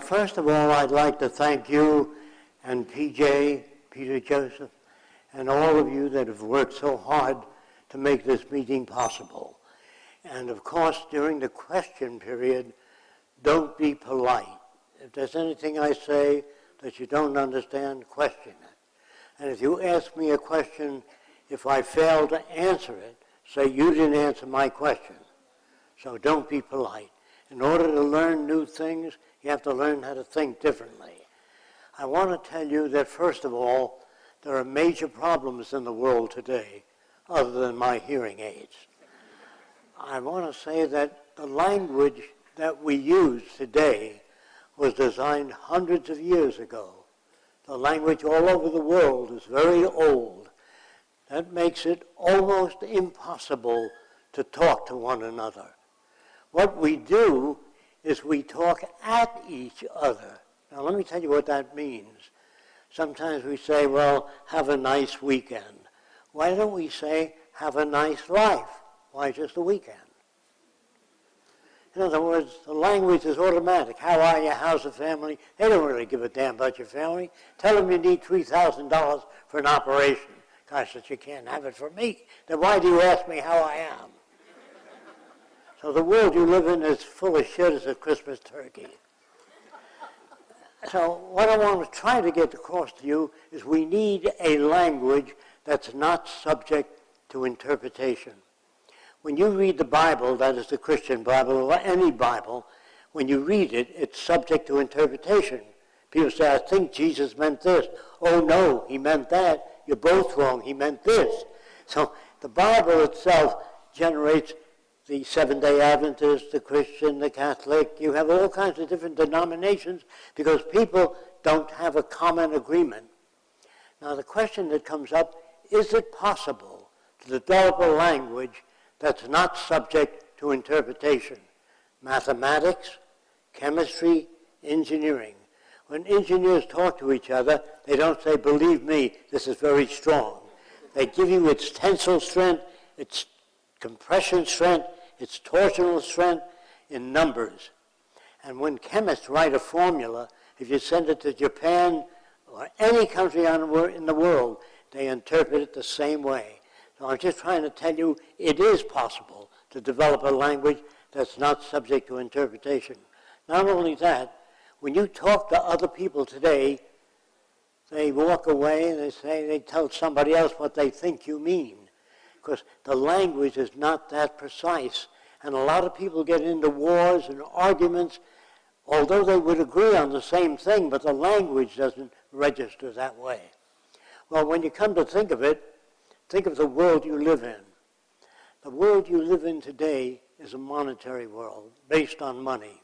First of all, I'd like to thank you and PJ, Peter Joseph, and all of you that have worked so hard to make this meeting possible. And of course, during the question period, don't be polite. If there's anything I say that you don't understand, question it. And if you ask me a question, if I fail to answer it, say you didn't answer my question. So don't be polite. In order to learn new things, you have to learn how to think differently. I want to tell you that, first of all, there are major problems in the world today, other than my hearing aids. I want to say that the language that we use today was designed hundreds of years ago. The language all over the world is very old. That makes it almost impossible to talk to one another. What we do is we talk at each other. Now let me tell you what that means. Sometimes we say, well, have a nice weekend. Why don't we say, have a nice life? Why just a weekend? In other words, the language is automatic. How are you? How's the family? They don't really give a damn about your family. Tell them you need $3,000 for an operation. Gosh, that you can't have it for me. Then why do you ask me how I am? So the world you live in is full of shit as a Christmas turkey. So what I want to try to get across to you is we need a language that's not subject to interpretation. When you read the Bible, that is the Christian Bible, or any Bible, when you read it, it's subject to interpretation. People say, I think Jesus meant this. Oh, no, he meant that. You're both wrong. He meant this. So the Bible itself generates the Seventh-day Adventist, the Christian, the Catholic. You have all kinds of different denominations because people don't have a common agreement. Now, the question that comes up, is it possible to develop a language that's not subject to interpretation? Mathematics, chemistry, engineering. When engineers talk to each other, they don't say, believe me, this is very strong. They give you its tensile strength, its compression strength, its torsional strength in numbers. And when chemists write a formula, if you send it to Japan or any country in the world, they interpret it the same way. So I'm just trying to tell you it is possible to develop a language that's not subject to interpretation. Not only that, when you talk to other people today, they walk away and they tell somebody else what they think you mean. Because the language is not that precise. And a lot of people get into wars and arguments, although they would agree on the same thing, but the language doesn't register that way. Well, when you come to think of it, think of the world you live in. The world you live in today is a monetary world based on money.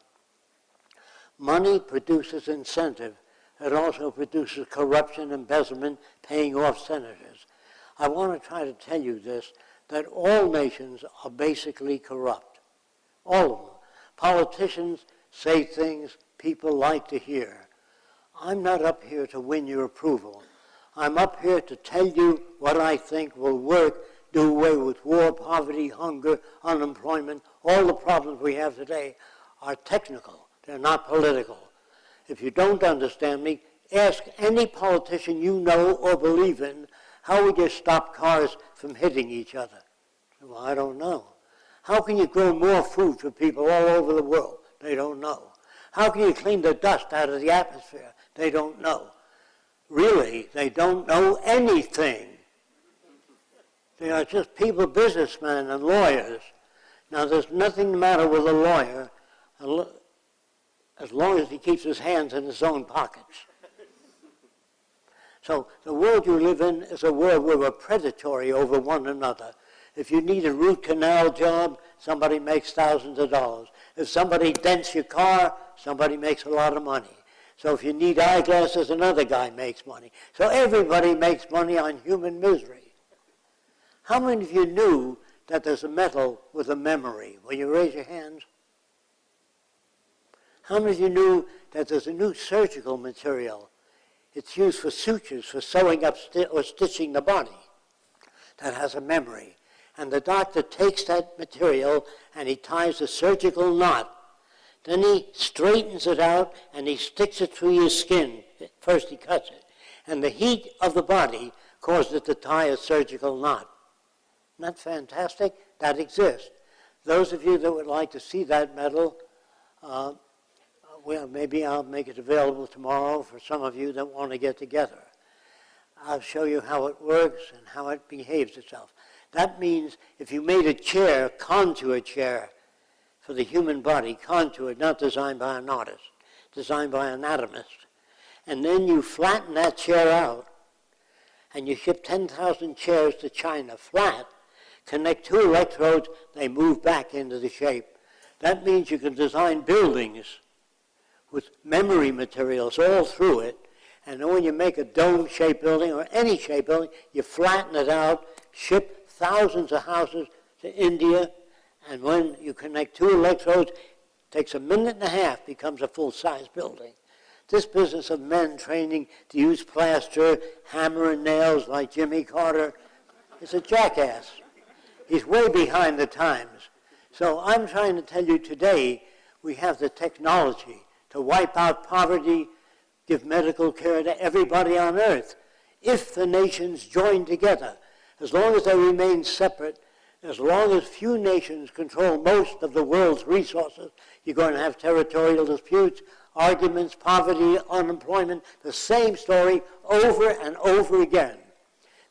Money produces incentive. It also produces corruption, embezzlement, paying off senators. I want to try to tell you this, that all nations are basically corrupt. All of them. Politicians say things people like to hear. I'm not up here to win your approval. I'm up here to tell you what I think will work, do away with war, poverty, hunger, unemployment. All the problems we have today are technical. They're not political. If you don't understand me, ask any politician you know or believe in, how would you stop cars from hitting each other? Well, I don't know. How can you grow more food for people all over the world? They don't know. How can you clean the dust out of the atmosphere? They don't know. Really, they don't know anything. They are just people, businessmen and lawyers. Now, there's nothing the matter with a lawyer as long as he keeps his hands in his own pockets. So the world you live in is a world where we're predatory over one another. If you need a root canal job, somebody makes thousands of dollars. If somebody dents your car, somebody makes a lot of money. So if you need eyeglasses, another guy makes money. So everybody makes money on human misery. How many of you knew that there's a metal with a memory? Will you raise your hands? How many of you knew that there's a new surgical material? It's used for sutures, for sewing up or stitching the body, that has a memory. And the doctor takes that material and he ties a surgical knot Then he straightens it out and he sticks it through your skin. First he cuts it. And the heat of the body causes it to tie a surgical knot. Isn't that fantastic? That exists. Those of you that would like to see that metal, well, maybe I'll make it available tomorrow for some of you that want to get together. I'll show you how it works and how it behaves itself. That means if you made a chair, contour chair, for the human body, contoured, not designed by an artist, designed by an anatomist, and then you flatten that chair out, and you ship 10,000 chairs to China flat, connect two electrodes, they move back into the shape. That means you can design buildings with memory materials all through it, and then when you make a dome-shaped building or any shaped building, you flatten it out, ship thousands of houses to India, and when you connect two electrodes, it takes a minute and a half, becomes a full-size building. This business of men training to use plaster, hammer and nails like Jimmy Carter is a jackass. He's way behind the times. So I'm trying to tell you today, we have the technology to wipe out poverty, give medical care to everybody on earth, if the nations join together. As long as they remain separate, as long as few nations control most of the world's resources, you're going to have territorial disputes, arguments, poverty, unemployment, the same story over and over again.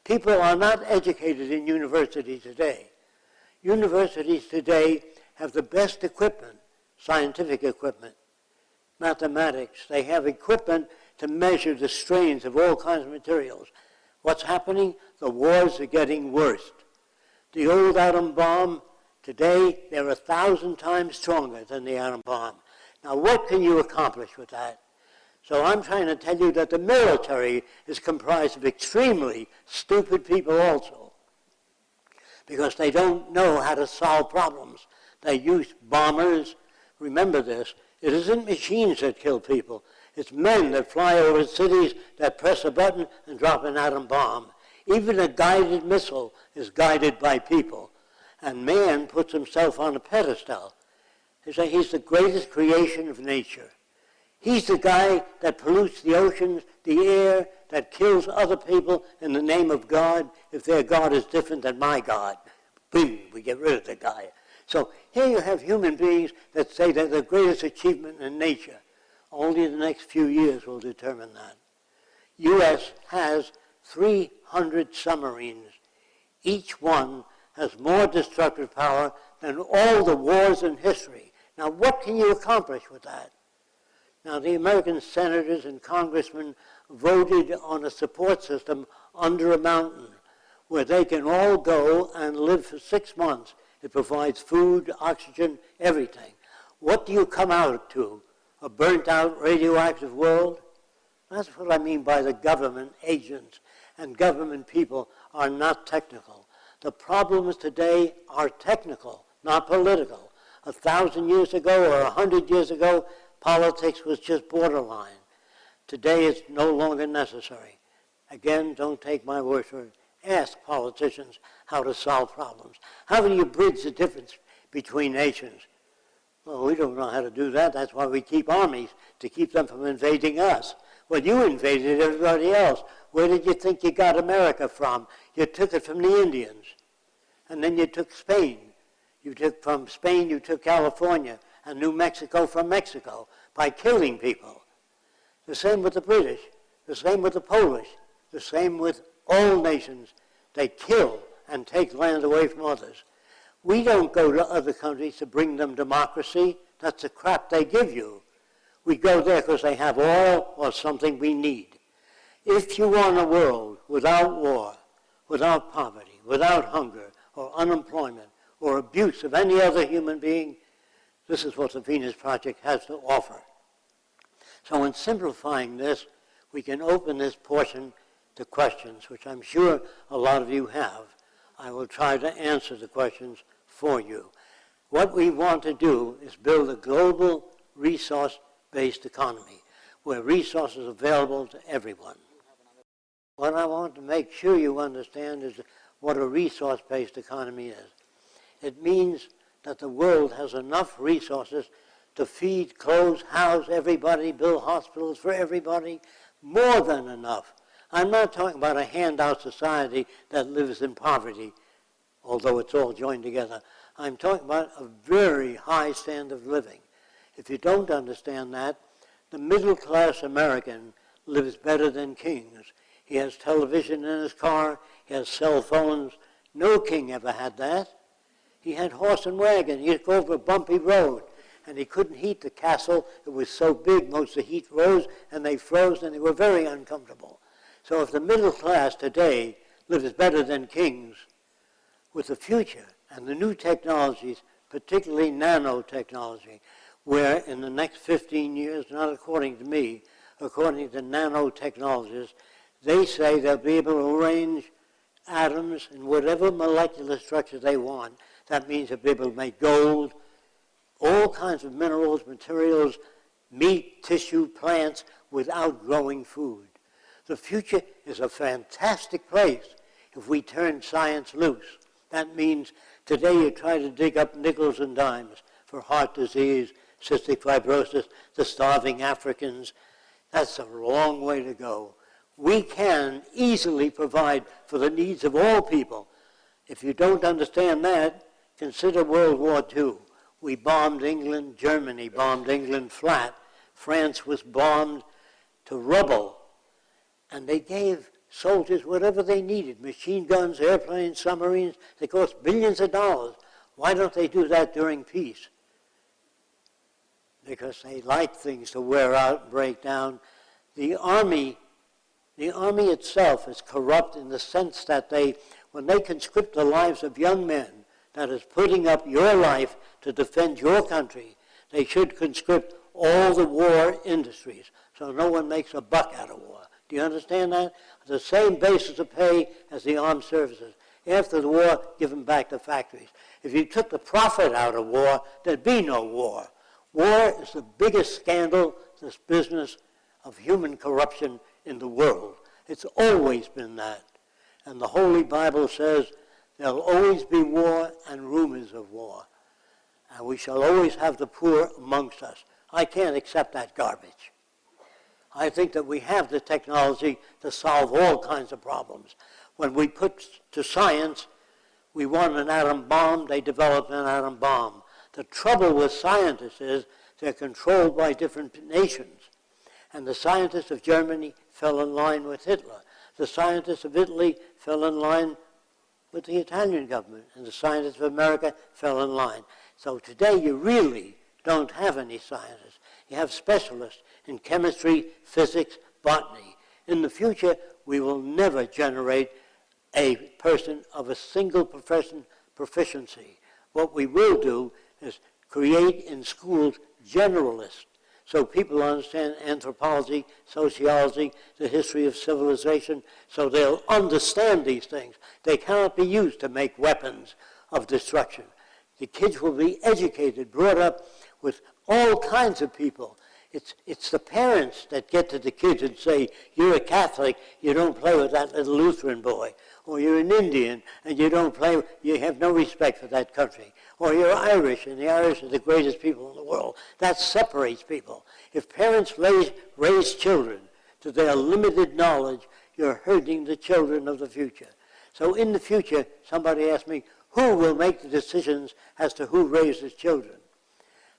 People are not educated in universities today. Universities today have the best equipment, scientific equipment, mathematics. They have equipment to measure the strains of all kinds of materials. What's happening? The wars are getting worse. The old atom bomb, today, they're 1,000 times stronger than the atom bomb. Now, what can you accomplish with that? So I'm trying to tell you that the military is comprised of extremely stupid people also, because they don't know how to solve problems. They use bombers. Remember this, it isn't machines that kill people. It's men that fly over cities that press a button and drop an atom bomb. Even a guided missile is guided by people. And man puts himself on a pedestal. They say he's the greatest creation of nature. He's the guy that pollutes the oceans, the air, that kills other people in the name of God if their God is different than my God. Boom, we get rid of the guy. So here you have human beings that say they're the greatest achievement in nature. Only the next few years will determine that. U.S. has 300 submarines. Each one has more destructive power than all the wars in history. Now, what can you accomplish with that? Now, the American senators and congressmen voted on a support system under a mountain where they can all go and live for 6 months. It provides food, oxygen, everything. What do you come out to? A burnt-out radioactive world? That's what I mean by the government agents and government people are not technical. The problems today are technical, not political. 1,000 years ago or 100 years ago, politics was just borderline. Today it's no longer necessary. Again, don't take my word for it. Ask politicians how to solve problems. How do you bridge the difference between nations? Well, we don't know how to do that. That's why we keep armies, to keep them from invading us. Well, you invaded everybody else. Where did you think you got America from? You took it from the Indians. And then you took Spain. You took from Spain, you took California and New Mexico from Mexico by killing people. The same with the British, the same with the Polish, the same with all nations. They kill and take land away from others. We don't go to other countries to bring them democracy. That's the crap they give you. We go there because they have oil or something we need. If you want a world without war, without poverty, without hunger or unemployment or abuse of any other human being, this is what the Venus Project has to offer. So in simplifying this, we can open this portion to questions, which I'm sure a lot of you have. I will try to answer the questions for you. What we want to do is build a global resource-based economy where resources are available to everyone. What I want to make sure you understand is what a resource-based economy is. It means that the world has enough resources to feed, clothe, house everybody, build hospitals for everybody. More than enough. I'm not talking about a handout society that lives in poverty, although it's all joined together. I'm talking about a very high standard of living. If you don't understand that, the middle-class American lives better than kings. He has television in his car. He has cell phones. No king ever had that. He had horse and wagon. He'd go over a bumpy road, and he couldn't heat the castle. It was so big, most of the heat rose, and they froze, and they were very uncomfortable. So if the middle class today lives better than kings, with the future and the new technologies, particularly nanotechnology, where in the next 15 years, not according to me, according to nanotechnologists, they say they'll be able to arrange atoms in whatever molecular structure they want. That means they'll be able to make gold, all kinds of minerals, materials, meat, tissue, plants, without growing food. The future is a fantastic place if we turn science loose. That means today you try to dig up nickels and dimes for heart disease, cystic fibrosis, the starving Africans. That's a long way to go. We can easily provide for the needs of all people. If you don't understand that, consider World War II. We bombed England, Germany bombed England flat. France was bombed to rubble. And they gave soldiers whatever they needed, machine guns, airplanes, submarines. They cost billions of dollars. Why don't they do that during peace? Because they like things to wear out and break down. The army itself is corrupt in the sense that when they conscript the lives of young men, that is putting up your life to defend your country, they should conscript all the war industries so no one makes a buck out of war. Do you understand that? The same basis of pay as the armed services. After the war, give them back to factories. If you took the profit out of war, there'd be no war. War is the biggest scandal, this business of human corruption in the world. It's always been that. And the Holy Bible says there'll always be war and rumors of war. And we shall always have the poor amongst us. I can't accept that garbage. I think that we have the technology to solve all kinds of problems. When we put to science, we want an atom bomb, they develop an atom bomb. The trouble with scientists is they're controlled by different nations. And the scientists of Germany fell in line with Hitler. The scientists of Italy fell in line with the Italian government. And the scientists of America fell in line. So today you really don't have any scientists. You have specialists in chemistry, physics, botany. In the future, we will never generate a person of a single proficiency. What we will do is create in schools generalists, so people understand anthropology, sociology, the history of civilization, so they'll understand these things. They cannot be used to make weapons of destruction. The kids will be educated, brought up with all kinds of people. It's the parents that get to the kids and say, you're a Catholic, you don't play with that little Lutheran boy. Or you're an Indian, and you have no respect for that country. Or you're Irish, and the Irish are the greatest people in the world. That separates people. If parents raise children to their limited knowledge, you're hurting the children of the future. So in the future, somebody asked me, who will make the decisions as to who raises children?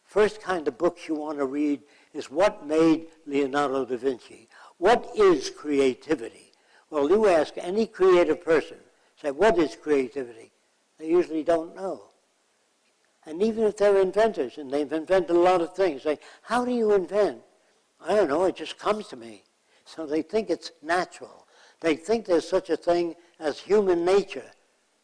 First kind of books you want to read is What Made Leonardo da Vinci? What is creativity? Well, you ask any creative person, say, what is creativity? They usually don't know. And even if they're inventors, and they've invented a lot of things, say, how do you invent? I don't know, it just comes to me. So they think it's natural. They think there's such a thing as human nature.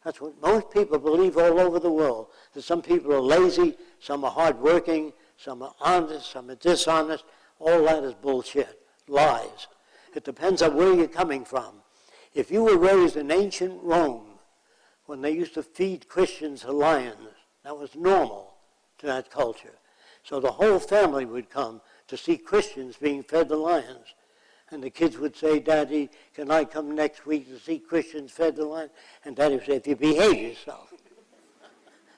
That's what most people believe all over the world. That some people are lazy, some are hardworking, some are honest, some are dishonest. All that is bullshit, lies. It depends on where you're coming from. If you were raised in ancient Rome, when they used to feed Christians to lions, that was normal to that culture. So the whole family would come to see Christians being fed to lions. And the kids would say, Daddy, can I come next week to see Christians fed to lions? And Daddy would say, if you behave yourself.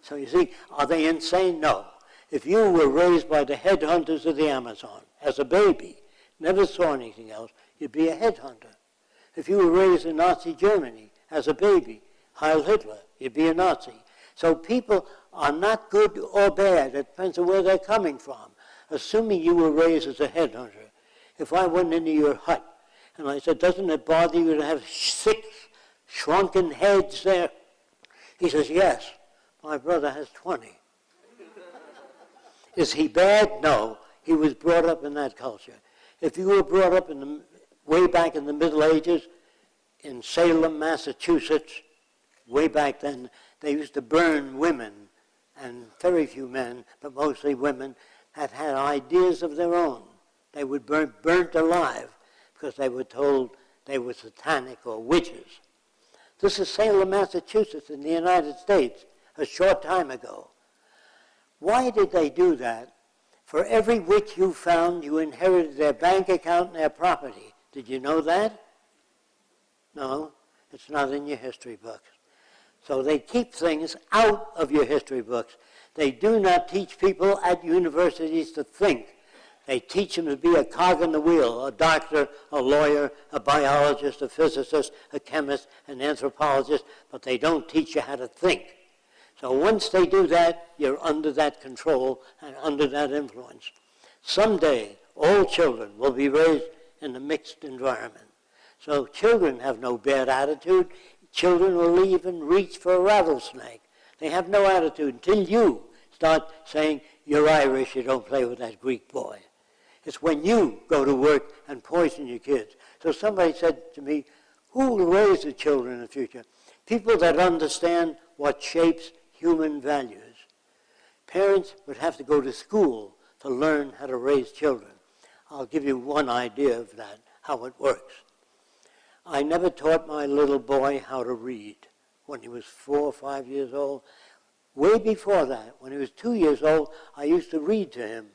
So you see, are they insane? No. If you were raised by the headhunters of the Amazon as a baby, never saw anything else, you'd be a headhunter. If you were raised in Nazi Germany as a baby, Heil Hitler, you'd be a Nazi. So people are not good or bad. It depends on where they're coming from. Assuming you were raised as a headhunter, if I went into your hut and I said, doesn't it bother you to have 6 shrunken heads there? He says, yes, my brother has 20. Is he bad? No. He was brought up in that culture. If you were brought up way back in the Middle Ages, in Salem, Massachusetts, way back then, they used to burn women, and very few men, but mostly women, that had ideas of their own. They would be burnt alive because they were told they were satanic or witches. This is Salem, Massachusetts in the United States a short time ago. Why did they do that? For every witch you found, you inherited their bank account and their property. Did you know that? No, it's not in your history books. So they keep things out of your history books. They do not teach people at universities to think. They teach them to be a cog in the wheel, a doctor, a lawyer, a biologist, a physicist, a chemist, an anthropologist, but they don't teach you how to think. So once they do that, you're under that control and under that influence. Someday, all children will be raised in a mixed environment. So children have no bad attitude. Children will even reach for a rattlesnake. They have no attitude until you start saying, you're Irish, you don't play with that Greek boy. It's when you go to work and poison your kids. So somebody said to me, who will raise the children in the future? People that understand what shapes human values. Parents would have to go to school to learn how to raise children. I'll give you one idea of that, how it works. I never taught my little boy how to read when he was 4 or 5 years old. Way before that, when he was 2 years old, I used to read to him.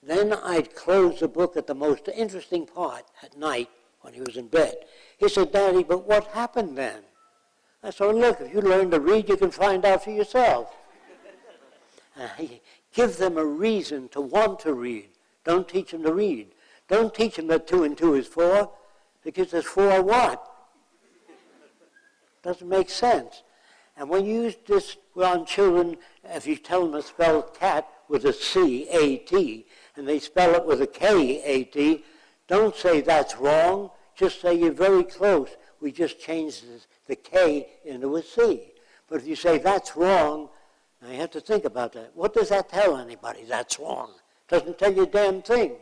Then I'd close the book at the most interesting part at night when he was in bed. He said, Daddy, but what happened then? I said, look, if you learn to read, you can find out for yourself. Give them a reason to want to read. Don't teach them to read. Don't teach them that 2 and 2 is 4, because there's 4 what? Doesn't make sense. And when you use this on children, if you tell them to spell cat with a C-A-T, and they spell it with a K-A-T, don't say that's wrong. Just say you're very close. We just changed the K into a C. But if you say that's wrong, now you have to think about that. What does that tell anybody? That's wrong. Doesn't tell you a damn thing.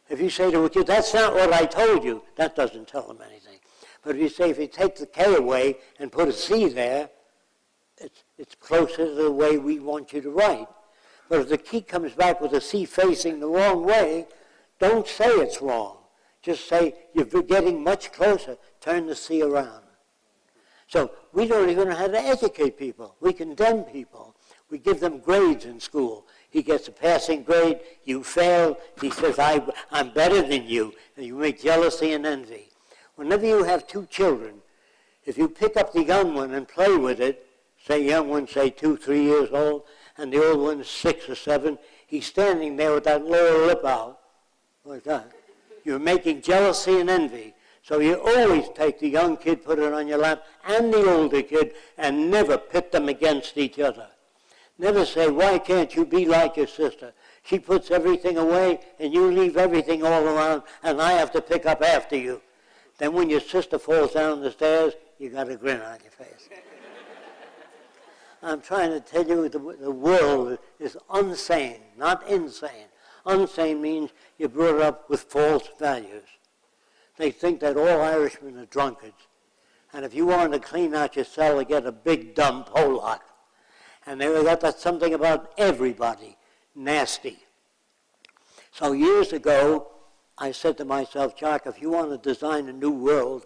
If you say to a kid, that's not what I told you, that doesn't tell them anything. But if you say, if you take the K away and put a C there, it's closer to the way we want you to write. But if the key comes back with a C facing the wrong way, don't say it's wrong. Just say, you're getting much closer. Turn the C around. So we don't even know how to educate people. We condemn people. We give them grades in school. He gets a passing grade. You fail. He says, I'm better than you. And you make jealousy and envy. Whenever you have 2 children, if you pick up the young one and play with it, say young one, say 2, 3 years old, and the old one's 6 or 7, he's standing there with that lower lip out, like that. You're making jealousy and envy. So you always take the young kid, put it on your lap, and the older kid, and never pit them against each other. Never say, why can't you be like your sister? She puts everything away, and you leave everything all around, and I have to pick up after you. Then when your sister falls down the stairs, you got a grin on your face. I'm trying to tell you the world is unsane, not insane. Unsane means you're brought up with false values. They think that all Irishmen are drunkards. And if you wanted to clean out your cellar, get a big dumb Pollock. And they got that something about everybody, nasty. So years ago, I said to myself, Jacque, if you want to design a new world,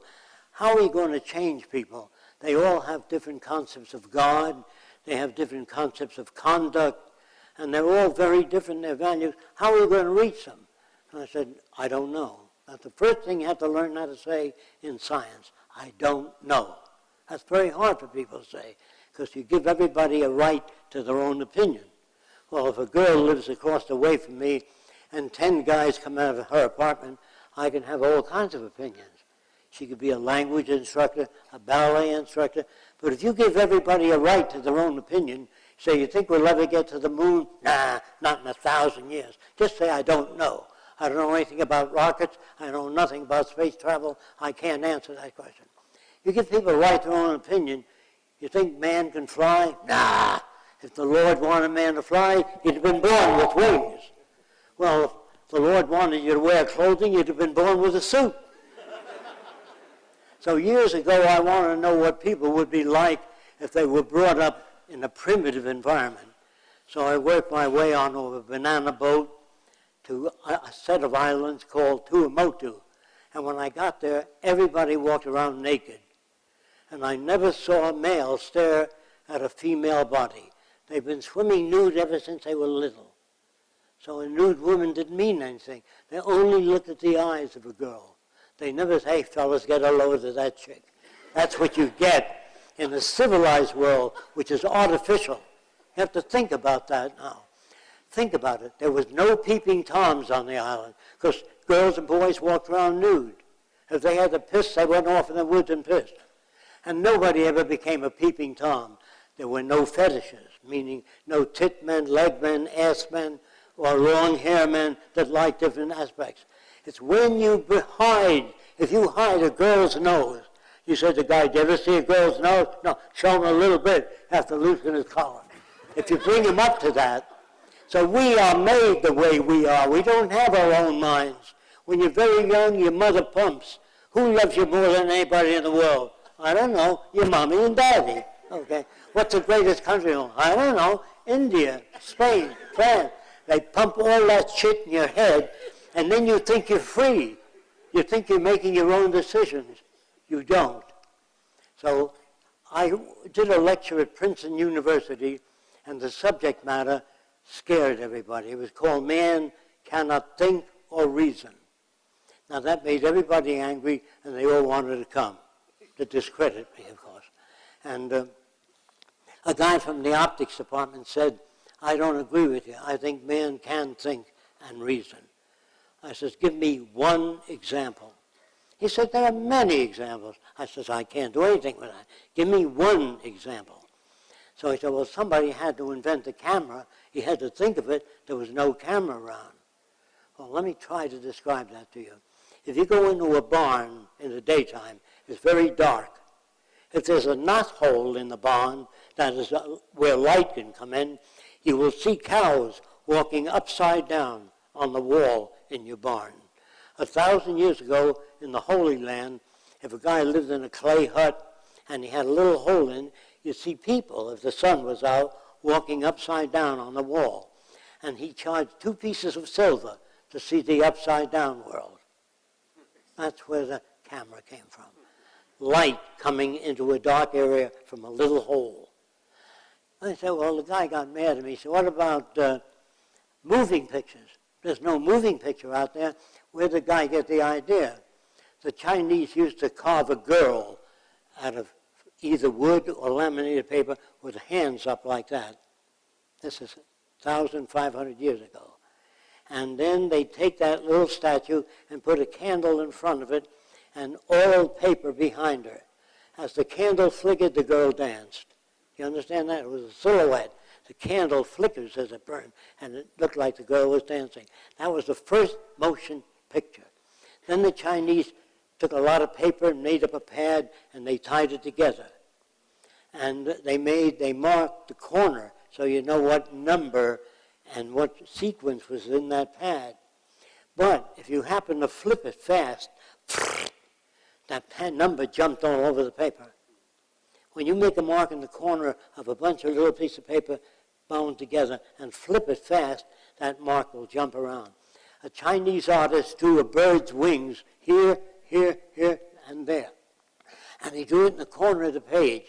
how are you going to change people? They all have different concepts of God. They have different concepts of conduct. And they're all very different in their values. How are you going to reach them? And I said, I don't know. That's the first thing you have to learn how to say in science. I don't know. That's very hard for people to say, because you give everybody a right to their own opinion. Well, if a girl lives across the way from me and 10 guys come out of her apartment, I can have all kinds of opinions. She could be a language instructor, a ballet instructor. But if you give everybody a right to their own opinion, say, you think we'll ever get to the moon? Nah, not in 1,000 years. Just say, I don't know. I don't know anything about rockets. I know nothing about space travel. I can't answer that question. You give people a right to their own opinion. You think man can fly? Nah. If the Lord wanted man to fly, he'd have been born with wings. Well, if the Lord wanted you to wear clothing, you'd have been born with a suit. So years ago, I wanted to know what people would be like if they were brought up in a primitive environment. So I worked my way on a banana boat to a set of islands called Tuamotu. And when I got there, everybody walked around naked. And I never saw a male stare at a female body. They've been swimming nude ever since they were little. So a nude woman didn't mean anything. They only looked at the eyes of a girl. They never say, hey, fellas, get a load of that chick. That's what you get in the civilized world, which is artificial. You have to think about that now. Think about it. There was no peeping Toms on the island because girls and boys walked around nude. If they had to piss, they went off in the woods and pissed. And nobody ever became a peeping Tom. There were no fetishes, meaning no tit men, leg men, ass men, or long hair men that like different aspects. It's when you hide, if you hide a girl's nose, you said to the guy, do you ever see a girl's nose? No, show him a little bit after loosening his collar. If you bring him up to that, so we are made the way we are. We don't have our own minds. When you're very young, your mother pumps. Who loves you more than anybody in the world? I don't know, your mommy and daddy. Okay. What's the greatest country? I don't know, India, Spain, France. They pump all that shit in your head, and then you think you're free. You think you're making your own decisions. You don't. So I did a lecture at Princeton University, and the subject matter scared everybody. It was called Man Cannot Think or Reason. Now that made everybody angry, and they all wanted to come to discredit me, of course. And a guy from the optics department said, I don't agree with you. I think man can think and reason. I says, give me one example. He said, there are many examples. I says, I can't do anything with that. Give me one example. So he said, well, somebody had to invent the camera. He had to think of it. There was no camera around. Well, let me try to describe that to you. If you go into a barn in the daytime, it's very dark. If there's a knothole in the barn, that is where light can come in, you will see cows walking upside down on the wall in your barn. 1,000 years ago in the Holy Land, if a guy lived in a clay hut and he had a little hole in, you'd see people, if the sun was out, walking upside down on the wall. And he charged 2 pieces of silver to see the upside down world. That's where the camera came from. Light coming into a dark area from a little hole. I said, well, the guy got mad at me. He said, what about moving pictures? There's no moving picture out there. Where did the guy get the idea? The Chinese used to carve a girl out of either wood or laminated paper with hands up like that. This is 1,500 years ago. And then they take that little statue and put a candle in front of it and oiled paper behind her. As the candle flickered, the girl danced. You understand that? It was a silhouette. The candle flickers as it burned, and it looked like the girl was dancing. That was the first motion picture. Then the Chinese took a lot of paper and made up a pad, and they tied it together. And they marked the corner so you know what number and what sequence was in that pad. But if you happen to flip it fast, that pad number jumped all over the paper. When you make a mark in the corner of a bunch of little pieces of paper bound together and flip it fast, that mark will jump around. A Chinese artist drew a bird's wings here, here, here, and there. And he drew it in the corner of the page.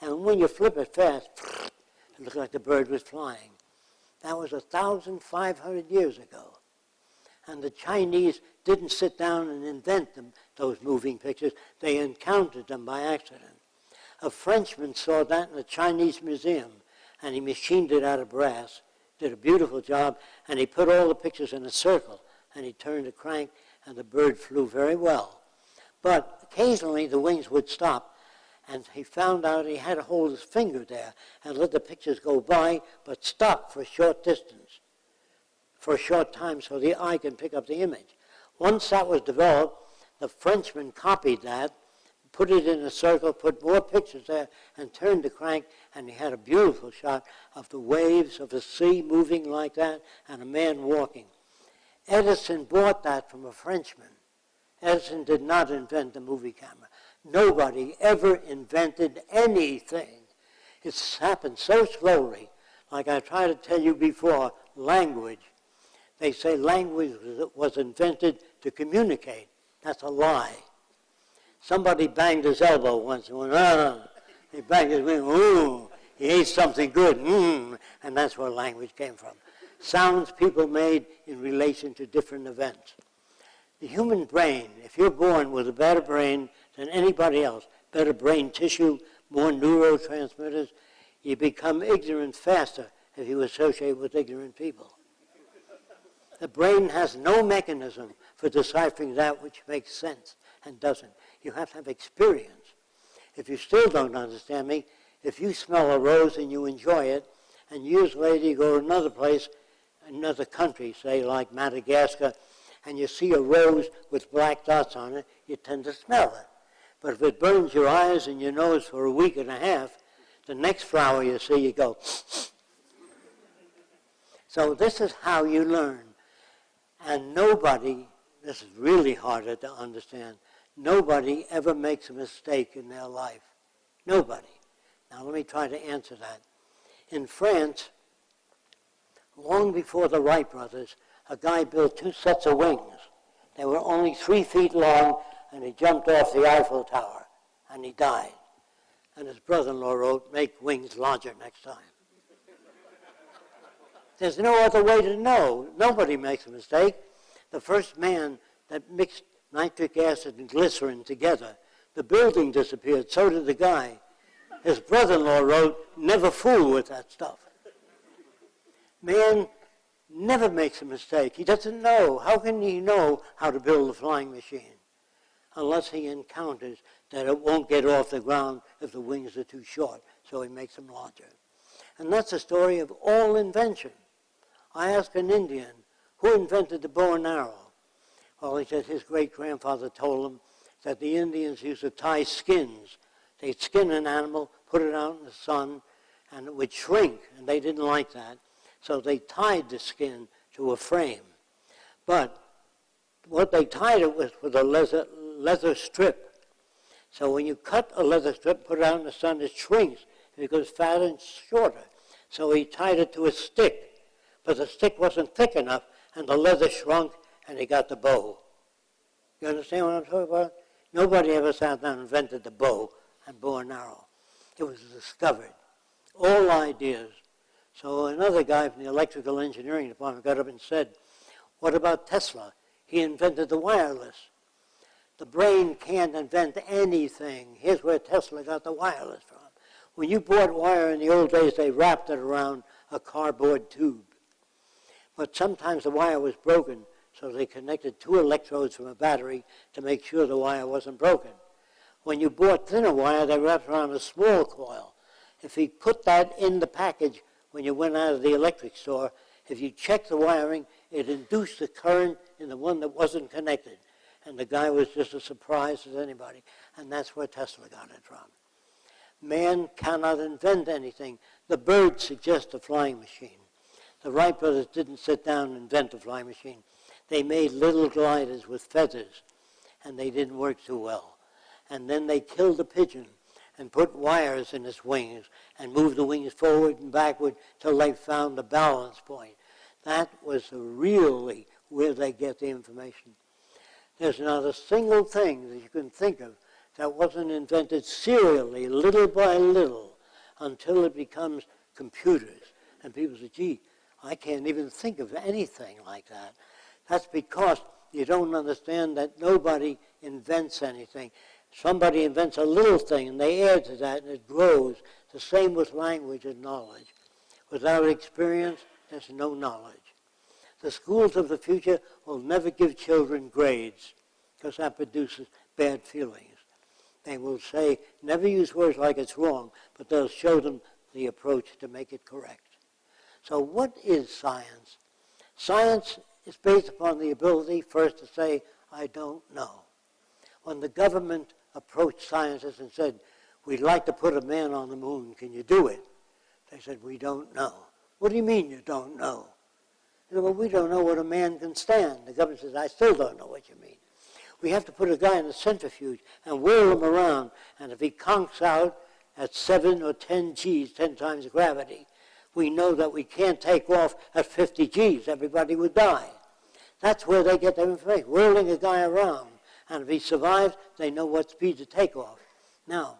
And when you flip it fast, it looked like the bird was flying. That was 1,500 years ago. And the Chinese didn't sit down and invent them, those moving pictures. They encountered them by accident. A Frenchman saw that in a Chinese museum, and he machined it out of brass. did a beautiful job, and he put all the pictures in a circle, and he turned the crank, and the bird flew very well. But occasionally the wings would stop, and he found out he had to hold his finger there and let the pictures go by, but stop for a short distance, for a short time, so the eye can pick up the image. Once that was developed, the Frenchman copied that, put it in a circle, put more pictures there, and turned the crank, and he had a beautiful shot of the waves of the sea moving like that, and a man walking. Edison bought that from a Frenchman. Edison did not invent the movie camera. Nobody ever invented anything. It's happened so slowly. Like I tried to tell you before, language. They say language was invented to communicate. That's a lie. Somebody banged his elbow once and went, ah. He banged his wing, ooh. He ate something good, and that's where language came from. Sounds people made in relation to different events. The human brain, if you're born with a better brain than anybody else, better brain tissue, more neurotransmitters, you become ignorant faster if you associate with ignorant people. The brain has no mechanism for deciphering that which makes sense and doesn't. You have to have experience. If you still don't understand me, if you smell a rose and you enjoy it, and years later you go to another place, another country, say like Madagascar, and you see a rose with black dots on it, you tend to smell it. But if it burns your eyes and your nose for a week and a half, the next flower you see, you go. So this is how you learn. And nobody, this is really harder to understand, nobody ever makes a mistake in their life. Nobody. Now let me try to answer that. In France, long before the Wright brothers, a guy built 2 sets of wings. They were only 3 feet long, and he jumped off the Eiffel Tower, and he died. And his brother-in-law wrote, make wings larger next time. There's no other way to know. Nobody makes a mistake. The first man that mixed nitric acid and glycerin together, the building disappeared, so did the guy. His brother-in-law wrote, never fool with that stuff. Man never makes a mistake. He doesn't know. How can he know how to build a flying machine? Unless he encounters that it won't get off the ground if the wings are too short, so he makes them larger. And that's the story of all invention. I asked an Indian, who invented the bow and arrow? Well, he said his great-grandfather told him that the Indians used to tie skins. They'd skin an animal, put it out in the sun, and it would shrink, and they didn't like that. So they tied the skin to a frame. But what they tied it with a leather strip. So when you cut a leather strip, put it out in the sun, it shrinks. It goes fatter and shorter. So he tied it to a stick. But the stick wasn't thick enough, and the leather shrunk, and he got the bow. You understand what I'm talking about? Nobody ever sat down and invented the bow and and arrow. It was discovered. All ideas. So another guy from the electrical engineering department got up and said, what about Tesla? He invented the wireless. The brain can't invent anything. Here's where Tesla got the wireless from. When you bought wire in the old days, they wrapped it around a cardboard tube. But sometimes the wire was broken, so they connected 2 electrodes from a battery to make sure the wire wasn't broken. When you bought thinner wire, they wrapped around a small coil. If he put that in the package when you went out of the electric store, if you checked the wiring, it induced the current in the one that wasn't connected. And the guy was just as surprised as anybody. And that's where Tesla got it from. Man cannot invent anything. The bird suggests a flying machine. The Wright brothers didn't sit down and invent a flying machine. They made little gliders with feathers, and they didn't work too well. And then they killed the pigeon and put wires in its wings and moved the wings forward and backward till they found the balance point. That was really where they get the information. There's not a single thing that you can think of that wasn't invented serially, little by little, until it becomes computers. And people say, gee, I can't even think of anything like that. That's because you don't understand that nobody invents anything. Somebody invents a little thing, and they add to that, and it grows. The same with language and knowledge. Without experience, there's no knowledge. The schools of the future will never give children grades because that produces bad feelings. They will say, never use words like it's wrong, but they'll show them the approach to make it correct. So what is science? Science is based upon the ability first to say, I don't know. When the government approached scientists and said, we'd like to put a man on the moon, can you do it? They said, we don't know. What do you mean you don't know? They said, well, we don't know what a man can stand. The government says, I still don't know what you mean. We have to put a guy in a centrifuge and whirl him around, and if he conks out at 7 or 10 Gs, 10 times gravity, we know that we can't take off at 50 Gs. Everybody would die. That's where they get their information, whirling a guy around. And if he survives, they know what speed to take off. Now,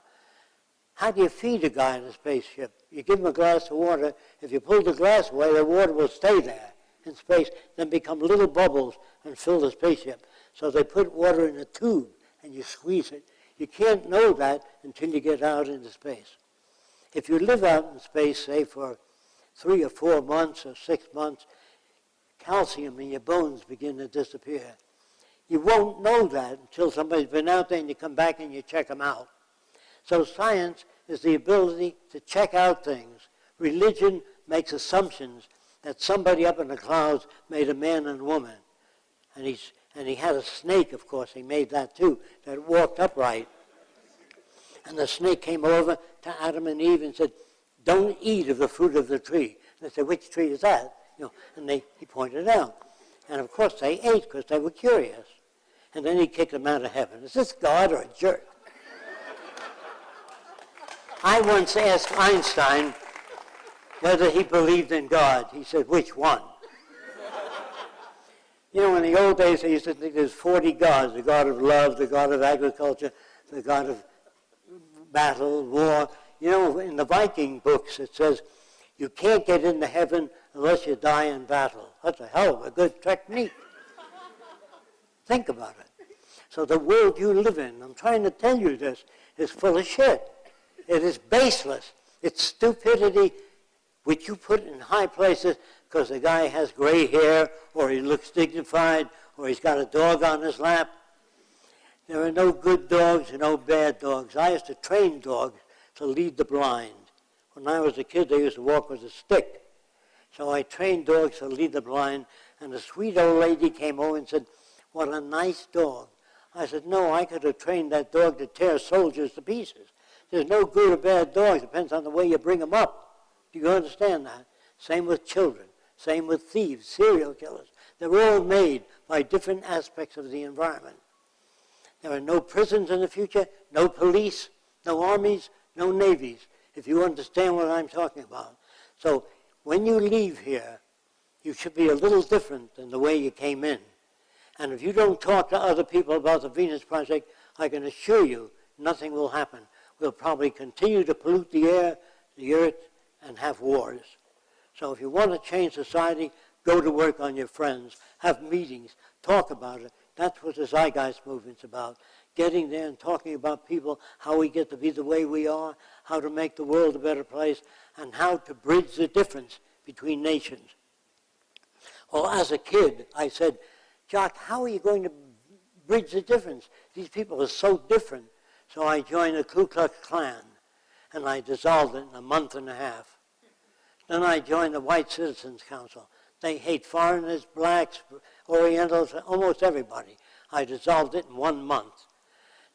how do you feed a guy in a spaceship? You give him a glass of water. If you pull the glass away, the water will stay there in space, then become little bubbles and fill the spaceship. So they put water in a tube, and you squeeze it. You can't know that until you get out into space. If you live out in space, say, for 3 or 4 months or 6 months, calcium in your bones begin to disappear. You won't know that until somebody's been out there and you come back and you check them out. So science is the ability to check out things. Religion makes assumptions that somebody up in the clouds made a man and woman. And he had a snake, of course, he made that too, that walked upright. And the snake came over to Adam and Eve and said, don't eat of the fruit of the tree. And they said, which tree is that? And he pointed it out. And of course they ate because they were curious. And then he kicked them out of heaven. Is this God or a jerk? I once asked Einstein whether he believed in God. He said, which one? In the old days, they used to think there's 40 gods, the God of love, the God of agriculture, the God of battle, war. In the Viking books, it says, you can't get into heaven unless you die in battle. That's a hell of a good technique. Think about it. So the world you live in, I'm trying to tell you this, is full of shit. It is baseless. It's stupidity which you put in high places because the guy has gray hair or he looks dignified or he's got a dog on his lap. There are no good dogs and no bad dogs. I used to train dogs to lead the blind. When I was a kid, they used to walk with a stick. So I trained dogs to lead the blind, and a sweet old lady came over and said, what a nice dog. I said, no, I could have trained that dog to tear soldiers to pieces. There's no good or bad dogs. It depends on the way you bring them up. Do you understand that? Same with children. Same with thieves, serial killers. They're all made by different aspects of the environment. There are no prisons in the future, no police, no armies, no navies, if you understand what I'm talking about. So when you leave here, you should be a little different than the way you came in. And if you don't talk to other people about the Venus Project, I can assure you nothing will happen. We'll probably continue to pollute the air, the earth, and have wars. So if you want to change society, go to work on your friends, have meetings, talk about it. That's what the Zeitgeist movement's about. Getting there and talking about people, how we get to be the way we are, how to make the world a better place, and how to bridge the difference between nations. Well, as a kid, I said, Jacque, how are you going to bridge the difference? These people are so different. So I joined the Ku Klux Klan, and I dissolved it in a month and a half. Then I joined the White Citizens Council. They hate foreigners, blacks, Orientals, almost everybody. I dissolved it in 1 month.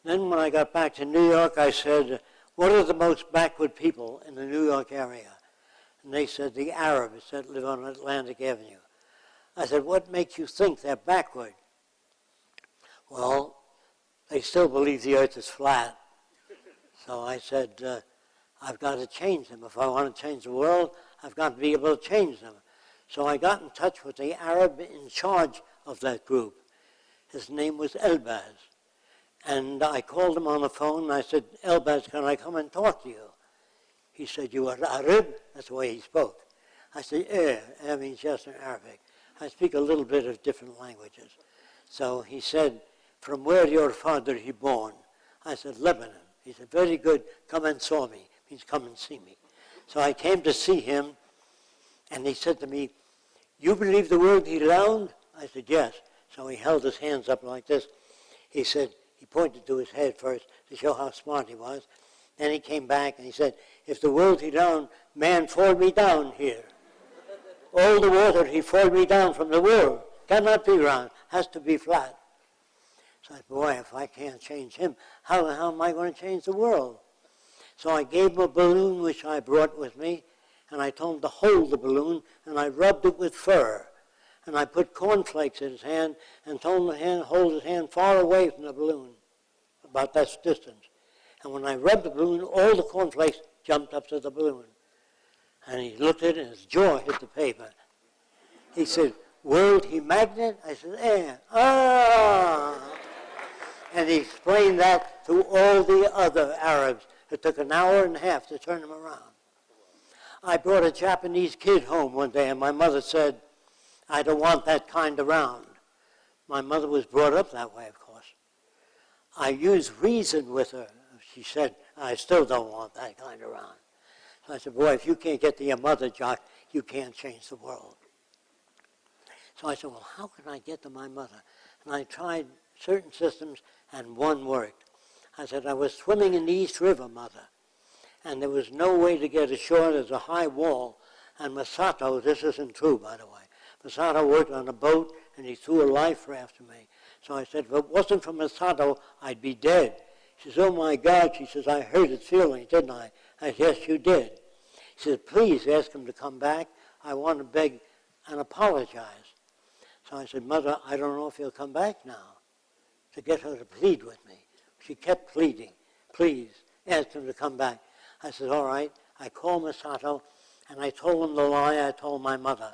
Then when I got back to New York, I said, what are the most backward people in the New York area? And they said, the Arabs that live on Atlantic Avenue. I said, what makes you think they're backward? Well, they still believe the earth is flat. So I said, I've got to change them. If I want to change the world, I've got to be able to change them. So I got in touch with the Arab in charge of that group. His name was Elbaz. And I called him on the phone, and I said, Elbaz, can I come and talk to you? He said, you are Arab? That's the way he spoke. I said, air means yes in Arabic. I speak a little bit of different languages. So he said, from where your father he born? I said, Lebanon. He said, very good, come and saw me. Means come and see me. So I came to see him, and he said to me, you believe the world he found? I said, yes. So he held his hands up like this. He said, he pointed to his head first to show how smart he was. Then he came back and he said, if the world he found, man fall me down here. All the water he fall me down from the world. Cannot be round, has to be flat. So I said, boy, if I can't change him, how am I going to change the world? So I gave him a balloon which I brought with me, and I told him to hold the balloon, and I rubbed it with fur. And I put cornflakes in his hand and told him to hold his hand far away from the balloon, about that distance. And when I rubbed the balloon, all the cornflakes jumped up to the balloon. And he looked at it, and his jaw hit the paper. He said, world he magnet? I said, yeah. Ah! And he explained that to all the other Arabs. It took an hour and a half to turn them around. I brought a Japanese kid home one day, and my mother said, I don't want that kind around. My mother was brought up that way, of course. I used reason with her. She said, I still don't want that kind around. So I said, boy, if you can't get to your mother, Jacque, you can't change the world. So I said, well, how can I get to my mother? And I tried certain systems, and one worked. I said, I was swimming in the East River, Mother, and there was no way to get ashore. There's a high wall, and Masato, this isn't true, by the way, Masato worked on a boat, and he threw a life raft to me. So I said, if it wasn't for Masato, I'd be dead. She says, oh, my God. She says, I hurt his feelings, didn't I? I said, yes, you did. She said, please ask him to come back. I want to beg and apologize. So I said, Mother, I don't know if he'll come back now, to get her to plead with me. She kept pleading, please, ask him to come back. I said, all right. I called Masato, and I told him the lie I told my mother.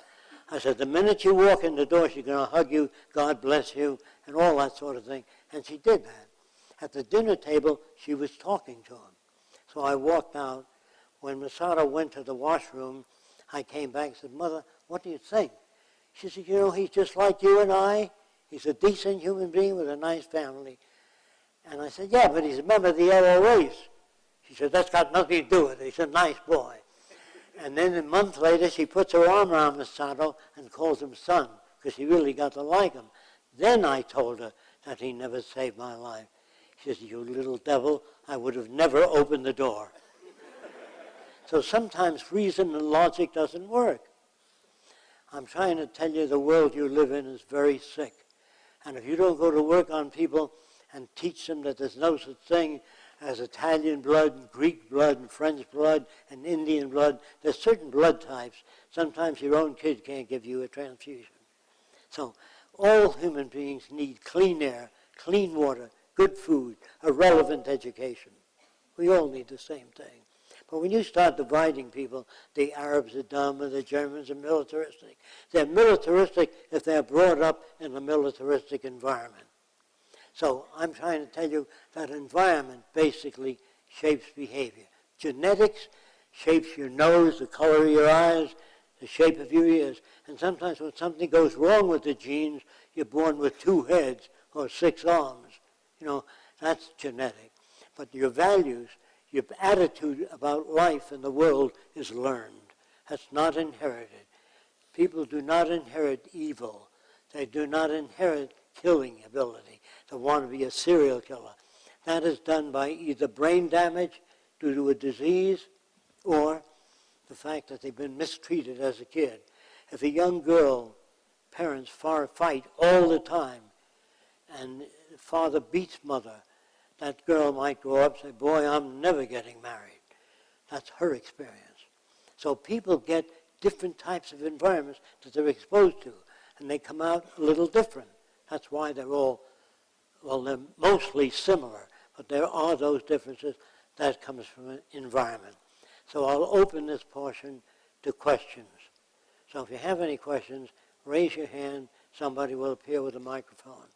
I said, the minute you walk in the door, she's going to hug you, God bless you, and all that sort of thing. And she did that. At the dinner table, she was talking to him. So I walked out. When Masato went to the washroom, I came back and said, Mother, what do you think? She said, you know, he's just like you and I. He's a decent human being with a nice family. And I said, yeah, but he's a member of the yellow race. She said, that's got nothing to do with it. He's a nice boy. And then a month later, she puts her arm around Masato and calls him son, because she really got to like him. Then I told her that he never saved my life. She says, you little devil, I would have never opened the door. So sometimes reason and logic doesn't work. I'm trying to tell you the world you live in is very sick. And if you don't go to work on people and teach them that there's no such thing as Italian blood, and Greek blood, and French blood, and Indian blood, there's certain blood types. Sometimes your own kid can't give you a transfusion. So all human beings need clean air, clean water, good food, a relevant education. We all need the same thing. But when you start dividing people, the Arabs are dumb and the Germans are militaristic. They're militaristic if they're brought up in a militaristic environment. So I'm trying to tell you that environment basically shapes behavior. Genetics shapes your nose, the color of your eyes, the shape of your ears. And sometimes when something goes wrong with the genes, you're born with 2 heads or 6 arms. You know, that's genetic. But your values, your attitude about life and the world is learned. That's not inherited. People do not inherit evil. They do not inherit killing ability. They want to be a serial killer. That is done by either brain damage due to a disease or the fact that they've been mistreated as a kid. If a young girl, parents fight all the time, and father beats mother, that girl might grow up and say, boy, I'm never getting married. That's her experience. So people get different types of environments that they're exposed to, and they come out a little different. That's why they're all, well, they're mostly similar, but there are those differences that comes from an environment. So I'll open this portion to questions. So if you have any questions, raise your hand. Somebody will appear with a microphone.